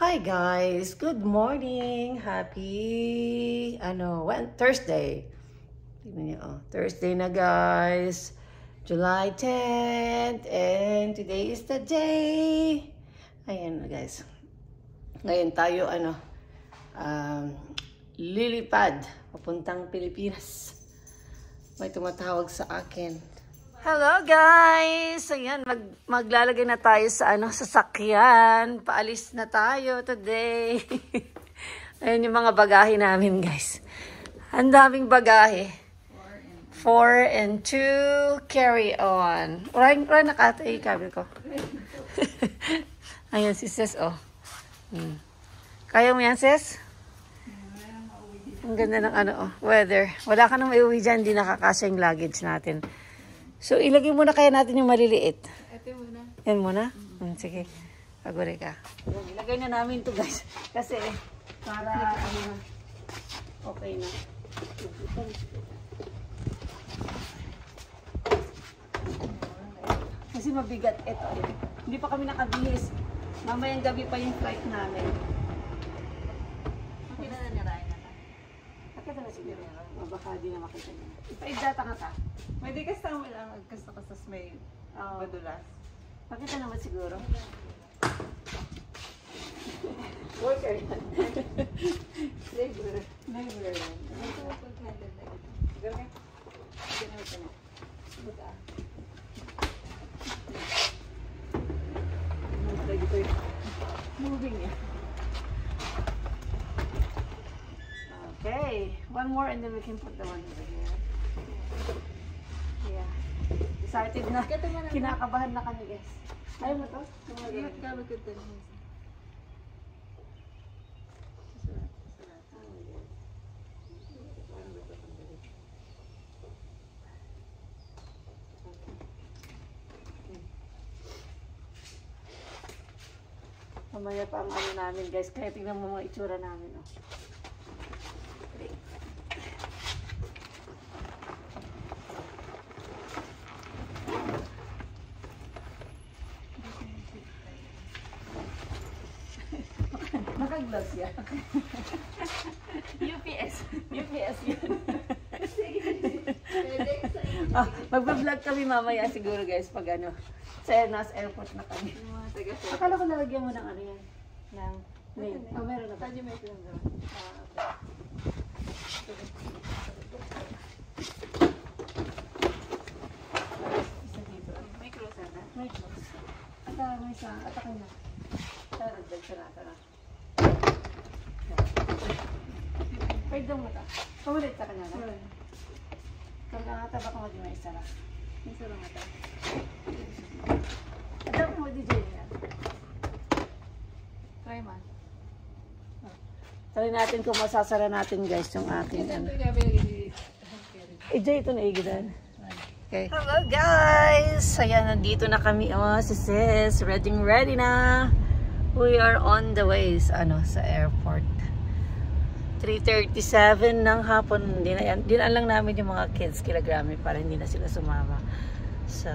Hi guys, good morning. Happy Thursday. Tingnan niyo, Thursday na guys. July 10th and today is the day. Ayan guys. Ngayon tayo lilipad papuntang Pilipinas. May tumatawag sa akin. Hello guys! Ayan, maglalagay na tayo sa sasakyan. Paalis na tayo today. Ayan yung mga bagahe namin guys. Ang daming bagahe. 4 and 2 carry on. Oray nakatay kabel ko. Ayan si Sis, oh. Kaya mo yan, Sis? Ang ganda ng weather. Wala ka nang maiuwi dyan, hindi nakakasya yung luggage natin. So, ilagay muna kaya natin yung maliliit. Ito muna. Yan muna? Sige. Paguri ka. Ilagay na namin to guys. Kasi, para okay na. Kasi mabigat. Ito. Hindi pa kami nakabihis. Mamayang gabi pa yung flight namin. Makita na niya rin. Nakita na siguro. Baka di na makita niya. Ipaigdata ka ka. Pwede ka sa lang agkasta-kastas may badulas. Makita naman siguro. Worker yan. Labor. Labor yan. Ito po pag-handle na ito. Siguro ka? Sige na ito na. Buta. Moving yan. Okay. One more and then we can put the one over here. Yeah. Excited na. Kinakabahan na kami guys. Ayaw mo to? Iyot ka magkita niya. Mamaya pa ang namin guys. Kaya tingnan mo mga itsura namin. Oh. Naka-gloves yan. UPS. UPS yan. Magpa-vlog kami mamaya siguro guys pag sa nasa airport na kami. Akala ko nalagyan mo ng yan. Ng name. Oh, meron na ba? Saan yung may film doon? May closer na? May close. May isa. Atakay na. Dagdag sa nata na. Pwede daw mo ito. Kumulit ka na na. Kung nangata ba kung may isa na. May isa lang ata. Ito mo DJ niya. Try man. Try natin kung masasara natin guys yung akin. Ito gabi Ito na igidan. Okay. Hello guys! Ayan, nandito na kami. Si Sis. Ready na. We are on the way sa airport. 3:37 ng hapon. Dinaan lang namin yung mga kids kila Grammy para hindi na sila sumama. So,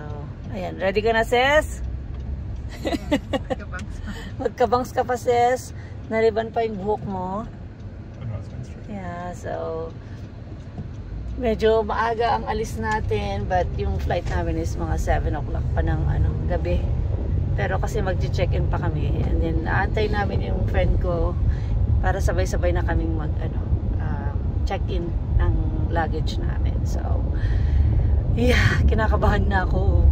ayan. Ready ka na, Sis? Magkabangs ka pa, Sis. Nariban pa yung buhok mo. Yeah, so medyo maaga ang alis natin, but yung flight namin is mga 7 o'clock pa ng gabi. Pero kasi mag-check-in pa kami, and then naantay namin yung friend ko para sabay-sabay na kaming check-in ng luggage namin. So, yeah, kinakabahan na ako.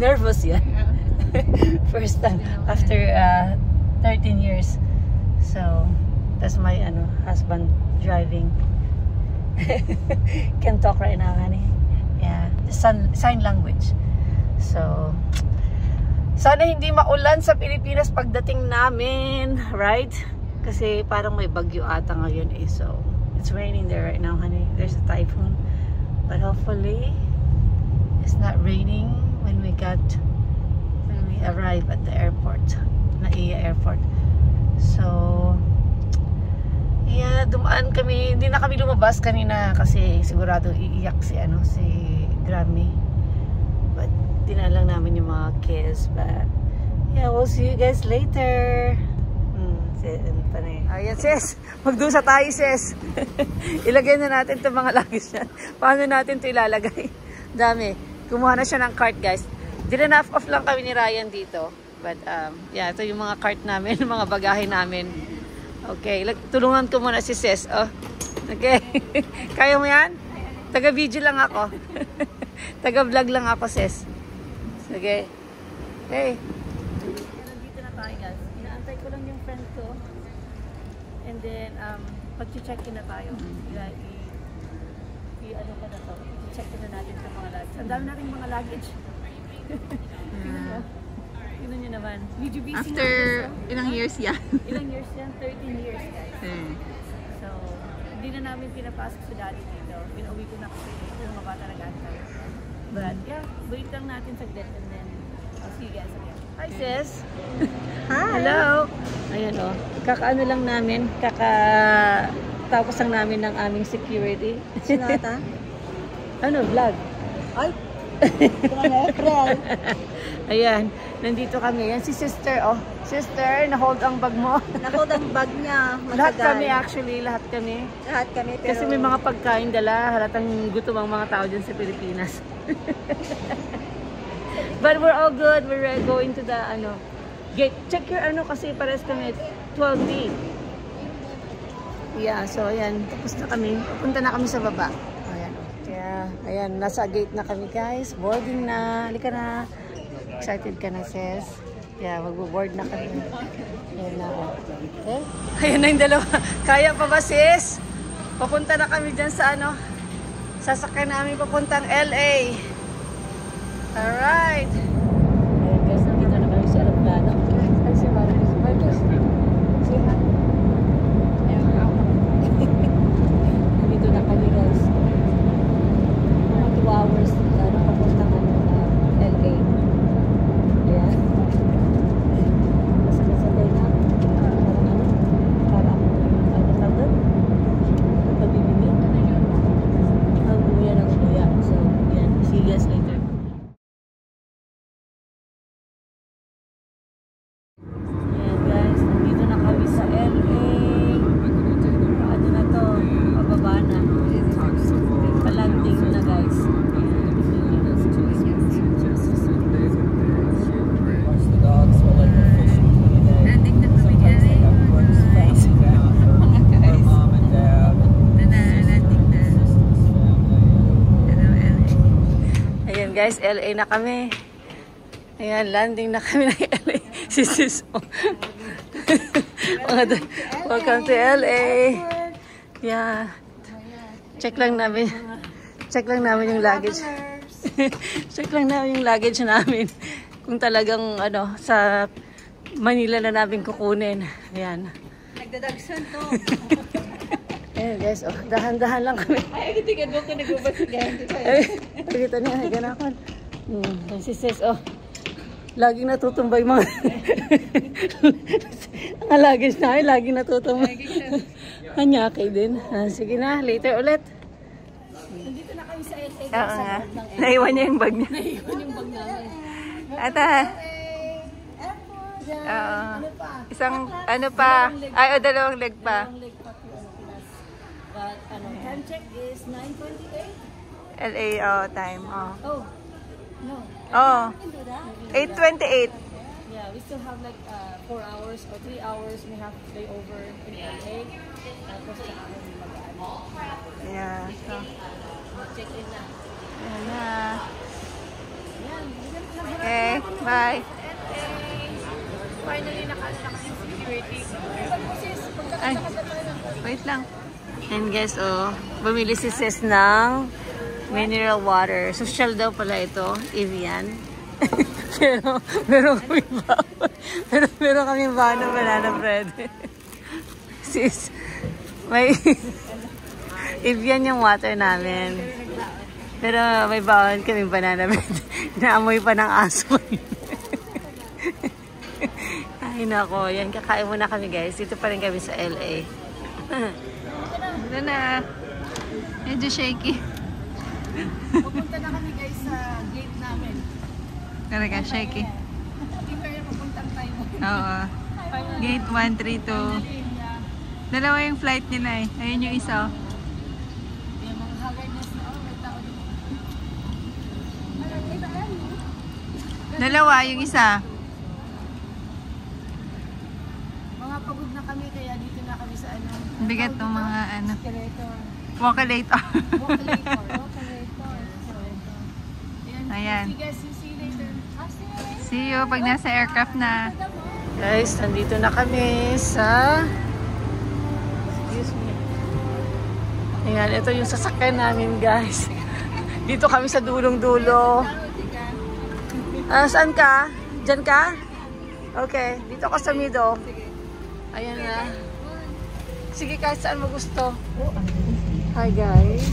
Nervous yan. First time after 13 years. So, that's my husband driving. Can talk right now, honey. Yeah, the sign language. So, sana hindi maulan sa Pilipinas pagdating namin, right? Kasi parang may bagyo ata ngayon eh. So, it's raining there right now, honey. There's a typhoon. But hopefully, it's not raining when we arrive at the airport. Naiya Airport. So, yeah, dumaan kami. Hindi na kami lumabas kanina kasi sigurado iiyak si Grammy. But dinala lang namin yung mga kids. But Yeah, we'll see you guys later. Ayan sis, magdusa tayo sis. Ilagay na natin itong mga luggage yan. Paano natin ito ilalagay? Dami. Kumuha na siya ng cart guys. Dinanap off lang kami ni Ryan dito. But yeah, ito yung mga cart namin, mga bagahe namin. Okay, tulungan ko muna si sis. Oh. Okay, kaya mo yan? Taga-video lang ako. Taga-vlog lang ako sis. Okay. Okay. Nandito na tayo guys. Inaantay ko lang yung friend ko. And then, pag-check-in na tayo. Ano pa na to? I-check-in na natin itong mga luggage. Ang dami natin mga luggage. Tignan nyo naman. After ilang years yan? Ilang years yan? 13 years guys. So, hindi na namin pinapasok sa daddy dito. Pinauwi ko na kasi yung mga bata nag-antay. But yeah, wait lang natin saglit and then I'll see you guys again. Hi sis! Hi! Hello! Ayan o. Kakaano lang namin. Tapos lang namin ng aming security. Sinata? Ano? Vlog? Ay! April! Ayan. Nandito kami. Yan si sister oh. Sister, na-hold ang bag mo. Na-hold ang bag niya. Matagal. Lahat kami actually. Lahat kami. Lahat kami. Pero... Kasi may mga pagkain dala. Halatang gutom ang mga tao dyan sa Pilipinas. But we're all good. We're going to the gate. Check your kasi pares kami 12D. Yeah, so ayan. Tapos na kami. Pupunta na kami sa baba. Ayan. Kaya, ayan. Nasa gate na kami guys. Boarding na. Halika na. Excited ka na sis. Yeah, magbo-board na kami. Ayan na. Okay? Ayan na yung dalawa. Kaya pa ba sis? Papunta na kami dyan sa sasakyan namin papuntang LA. Alright. Ayan guys, nandito na kami sa aeroplano. Ay, si Marcos. Marcos. Say hi. Nandito na kami guys. Mga 2 hours papuntang LA. Ayan. Masakit-sakay na. Parang tawag? Pabibili. Ang buya ng buya. So, yan. See you guys later. Ayan guys, nandito na kami sa LA. Ano na to? Pababa na. Palanding na guys. Landing na kami dyan eh. Mga guys. Landing na. Hello, LA. Ayan guys, LA na kami. Ayan, landing na kami ng LA. Sis. Welcome to LA. Yeah. Check lang namin yung luggage. Check lang namin yung luggage namin. Kung talagang sa Manila na namin kukunin. Ayan. Nagdadagsan to. Ayan guys, dahan-dahan lang kami. Ay, tingnan mo kung nagbabasigahan dito. Pagkita niya, ganakon. Si sis, laging natutumbay mga ang luggage namin, laging natutumbay. Hanyakay din. Sige na, later ulit. Nandito na kami sa LA. Oo nga. Naiwan niya yung bag niya. Naiwan yung bag namin. Ata. Isang dalawang leg pa. Dalawang leg pa Pilipinas. But time check is 9:28. LA time. Oh, no. Oh. We can do that. 8:28. Yeah, we still have like 4 hours or 3 hours. We have to stay over in LA. Tapos na kami mag-ano. Yeah. So, Check-in na. yan na. Yan. Okay, bye. Finally, nakaalala kami yung security. Ay, wait lang. And guys, bumili si sis ng mineral water. Social daw pala ito, Evian. pero kami ba ng banana bread. Sis, may Evian yung water namin. Pero may bawon kaming banana bread. Naamoy pa ng aso. Ay nako, yan kakain muna kami guys. Dito pa rin kami sa LA. Ito na. Medyo shaky. Pupunta na kami guys sa gate namin. Talaga, shaky. Hindi pa rin pupuntang Oo. Gate 132. Dalawa yung flight nila eh. Ayun yung isa. Dalawa yung isa. Mga pagod na kami kaya dito na kami sa ano. Bigat ng mga ano. Escalator. Walkalator. Walkalator. Ayan. See you guys, see you later. See you pag nasa aircraft na. Guys, nandito na kami sa... Excuse me. Ayan, ito yung sasakyan namin guys. Dito kami sa dulong-dulo. Saan ka? Diyan ka? Okay, dito ka sa middle. Ayan na. Sige kahit saan mo gusto. Hi guys.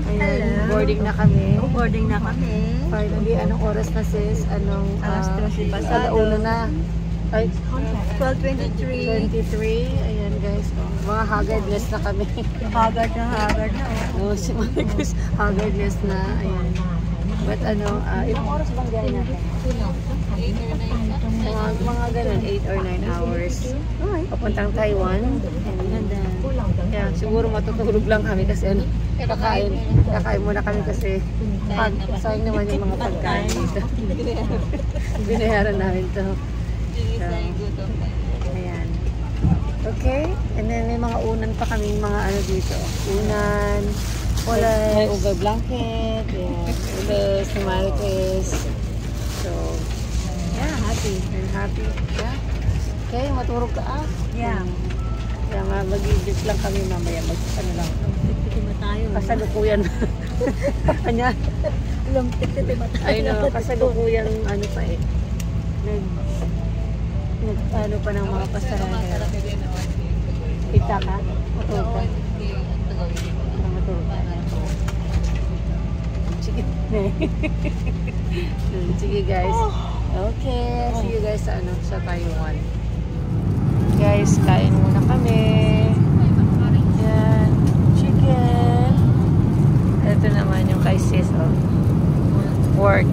Ayan, boarding na kami. Boarding na kami. Finally, anong oras na sis? Anong Alas 13 pasado. alauna na. Ay, 12:23. 23. Ayan guys. Oh, mga haggardness na kami. Haggard na. Oh, si Marcus, haggardness na. Ayan. But ano, ilang oras bang gaya natin? Mga ganun, 8 or 9 hours. Papuntang Taiwan. And yeah, siguro matutulog lang kami kasi ano, kakain muna kami kasi sayang naman yung mga pagkain dito. Binayaran namin to. So, ayan. Okay, and then may mga unan pa kaming mga ano dito. Unan, may over blanket, ules, Maricris. So, yeah, happy. I'm happy. Yeah. Okay, matulog ka ah. Yeah. Kaya nga mag-i-drink lang kami mamaya. Ano lang. Titima tayo. Kasalukuyan. Kanya. Titima tayo. Ayun na, kasalukuyan ano pa eh. Ano pa ng mga pasahero. Kita ka? Matulog ka? Matulog ka. Sige. Sige guys. Okay. See you guys sa ano, sa Taiwan. Guys, kain muna kami. Yan. Chicken. Ito naman yung kay sis, oh. Pork.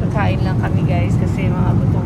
Kakain lang kami guys kasi mga gutom